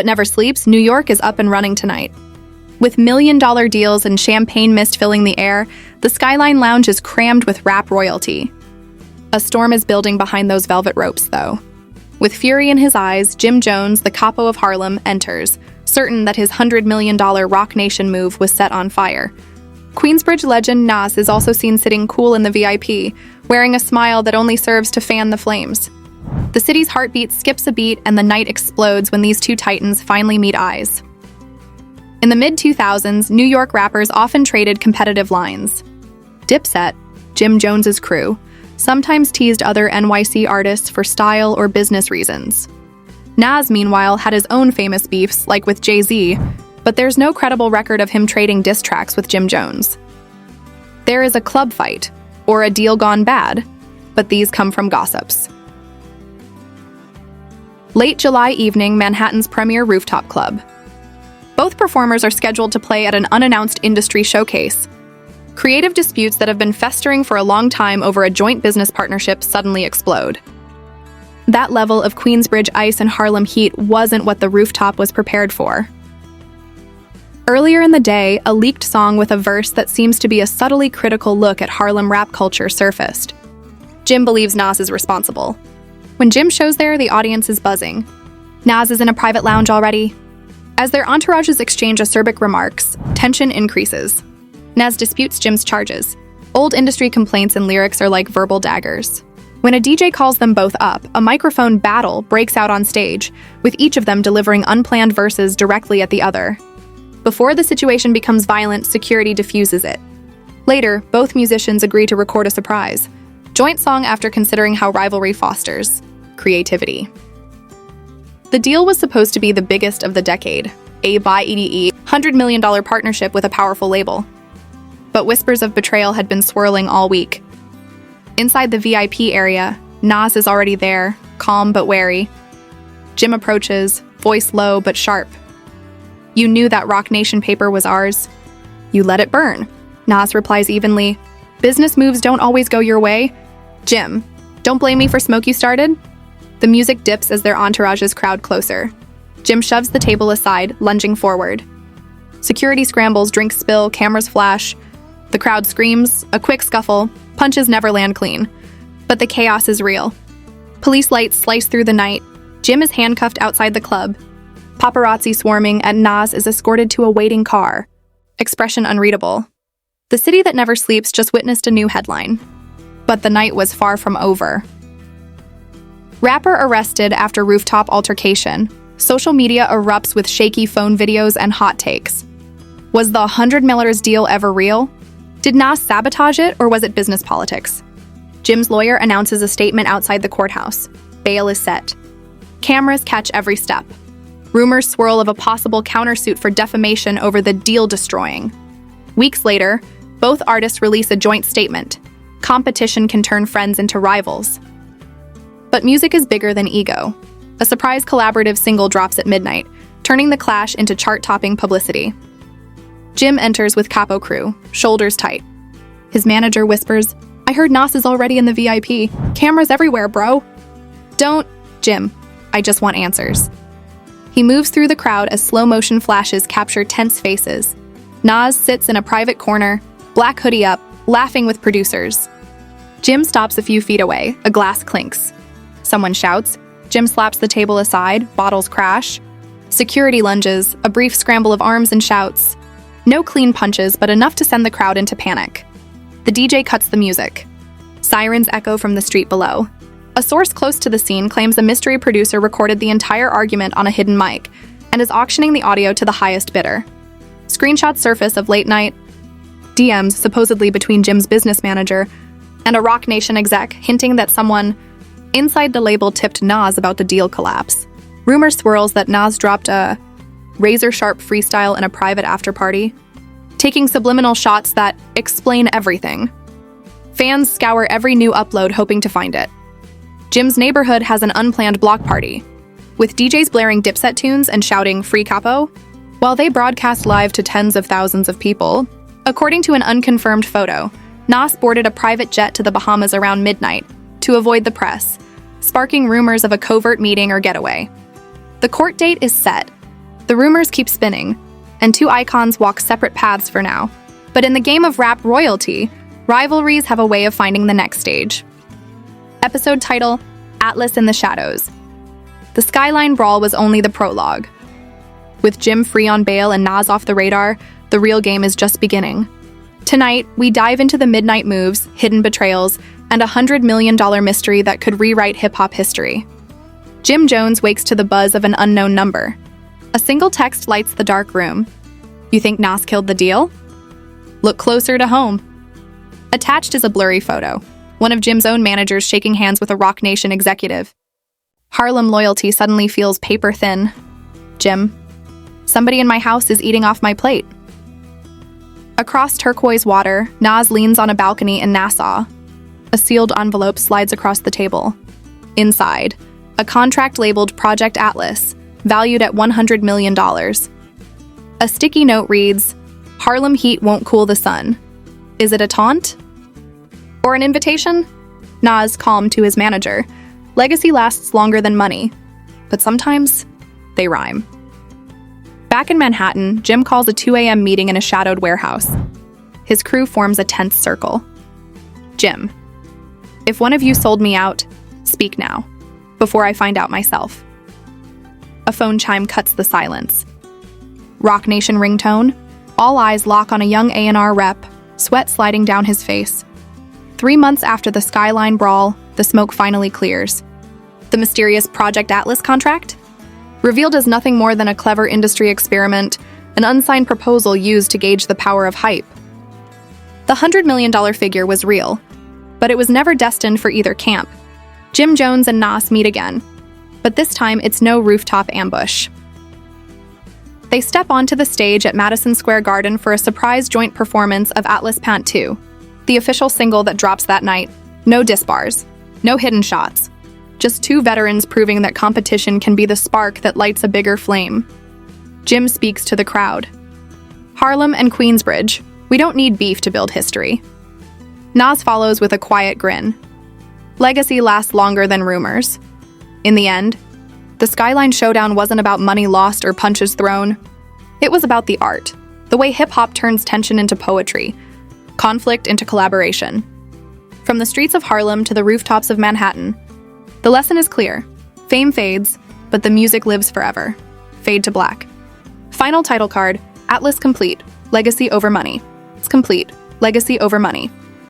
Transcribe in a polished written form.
but never sleeps, New York is up and running tonight. With million-dollar deals and champagne mist filling the air, the Skyline Lounge is crammed with rap royalty. A storm is building behind those velvet ropes, though. With fury in his eyes, Jim Jones, the capo of Harlem, enters, certain that his $100 million Roc Nation move was set on fire. Queensbridge legend Nas is also seen sitting cool in the VIP, wearing a smile that only serves to fan the flames. The city's heartbeat skips a beat and the night explodes when these two titans finally meet eyes. In the mid-2000s, New York rappers often traded competitive lines. Dipset, Jim Jones's crew, sometimes teased other NYC artists for style or business reasons. Nas, meanwhile, had his own famous beefs, like with Jay-Z, but there's no credible record of him trading diss tracks with Jim Jones. There is a club fight, or a deal gone bad, but these come from gossips. Late July evening, Manhattan's premier rooftop club. Both performers are scheduled to play at an unannounced industry showcase. Creative disputes that have been festering for a long time over a joint business partnership suddenly explode. That level of Queensbridge ice and Harlem heat wasn't what the rooftop was prepared for. Earlier in the day, a leaked song with a verse that seems to be a subtly critical look at Harlem rap culture surfaced. Jim believes Nas is responsible. When Jim shows there, the audience is buzzing. Nas is in a private lounge already. As their entourages exchange acerbic remarks, tension increases. Nas disputes Jim's charges. Old industry complaints and lyrics are like verbal daggers. When a DJ calls them both up, a microphone battle breaks out on stage, with each of them delivering unplanned verses directly at the other. Before the situation becomes violent, security diffuses it. Later, both musicians agree to record a surprise. Joint song after considering how rivalry fosters creativity. The deal was supposed to be the biggest of the decade, a $100 million partnership with a powerful label. But whispers of betrayal had been swirling all week. Inside the VIP area, Nas is already there, calm but wary. Jim approaches, voice low but sharp. "You knew that Roc Nation paper was ours. You let it burn." Nas replies evenly, "Business moves don't always go your way. Jim, don't blame me for smoke you started." The music dips as their entourages crowd closer. Jim shoves the table aside, lunging forward. Security scrambles, drinks spill, cameras flash. The crowd screams, a quick scuffle, punches never land clean. But the chaos is real. Police lights slice through the night. Jim is handcuffed outside the club. Paparazzi swarming, and Nas is escorted to a waiting car. Expression unreadable. The city that never sleeps just witnessed a new headline. But the night was far from over. Rapper arrested after rooftop altercation. Social media erupts with shaky phone videos and hot takes. Was the $100 million deal ever real? Did Nas sabotage it, or was it business politics? Jim's lawyer announces a statement outside the courthouse. Bail is set. Cameras catch every step. Rumors swirl of a possible countersuit for defamation over the deal destroying. Weeks later, both artists release a joint statement. Competition can turn friends into rivals. But music is bigger than ego. A surprise collaborative single drops at midnight, turning the clash into chart-topping publicity. Jim enters with capo crew, shoulders tight. His manager whispers, "I heard Nas is already in the VIP. Cameras everywhere, bro." "Don't, Jim. I just want answers." He moves through the crowd as slow-motion flashes capture tense faces. Nas sits in a private corner, black hoodie up, laughing with producers. Jim stops a few feet away, a glass clinks. Someone shouts. Jim slaps the table aside, bottles crash. Security lunges, a brief scramble of arms and shouts. No clean punches, but enough to send the crowd into panic. The DJ cuts the music. Sirens echo from the street below. A source close to the scene claims a mystery producer recorded the entire argument on a hidden mic and is auctioning the audio to the highest bidder. Screenshots surface of late-night DMs supposedly between Jim's business manager and a Roc Nation exec hinting that someone inside the label tipped Nas about the deal collapse. Rumor swirls that Nas dropped a razor-sharp freestyle in a private after-party, taking subliminal shots that explain everything. Fans scour every new upload hoping to find it. Jim's neighborhood has an unplanned block party, with DJs blaring Dipset tunes and shouting "Free Capo," while they broadcast live to tens of thousands of people. According to an unconfirmed photo, Nas boarded a private jet to the Bahamas around midnight to avoid the press, sparking rumors of a covert meeting or getaway. The court date is set, The rumors keep spinning, and two icons walk separate paths for now. But in the game of rap royalty, rivalries have a way of finding the next stage. Episode title, Atlas in the Shadows. The Skyline Brawl was only the prologue. With Jim free on bail and Nas off the radar, the real game is just beginning. Tonight, we dive into the midnight moves, hidden betrayals, and a $100 million mystery that could rewrite hip-hop history. Jim Jones wakes to the buzz of an unknown number. A single text lights the dark room. You think Nas killed the deal? Look closer to home. Attached is a blurry photo, one of Jim's own managers shaking hands with a Roc Nation executive. Harlem loyalty suddenly feels paper thin. Jim, somebody in my house is eating off my plate. Across turquoise water, Nas leans on a balcony in Nassau. A sealed envelope slides across the table. Inside, a contract labeled Project Atlas, valued at $100 million. A sticky note reads, "Harlem heat won't cool the sun." Is it a taunt? Or an invitation? Nas calm to his manager. Legacy lasts longer than money, but sometimes they rhyme. Back in Manhattan, Jim calls a 2 a.m. meeting in a shadowed warehouse. His crew forms a tense circle. Jim, if one of you sold me out, speak now, before I find out myself. A phone chime cuts the silence. Roc Nation ringtone. All eyes lock on a young A&R rep, sweat sliding down his face. 3 months after the Skyline Brawl, the smoke finally clears. The mysterious Project Atlas contract? Revealed as nothing more than a clever industry experiment, an unsigned proposal used to gauge the power of hype. The $100 million figure was real, but it was never destined for either camp. Jim Jones and Nas meet again, but this time it's no rooftop ambush. They step onto the stage at Madison Square Garden for a surprise joint performance of Atlas Pant 2, the official single that drops that night. No diss bars, no hidden shots. Just two veterans proving that competition can be the spark that lights a bigger flame. Jim speaks to the crowd. Harlem and Queensbridge, we don't need beef to build history. Nas follows with a quiet grin. Legacy lasts longer than rumors. In the end, the Skyline Showdown wasn't about money lost or punches thrown. It was about the art, the way hip-hop turns tension into poetry, conflict into collaboration. From the streets of Harlem to the rooftops of Manhattan, the lesson is clear. Fame fades, but the music lives forever. Fade to black. Final title card, Atlas complete, legacy over money. It's complete, legacy over money.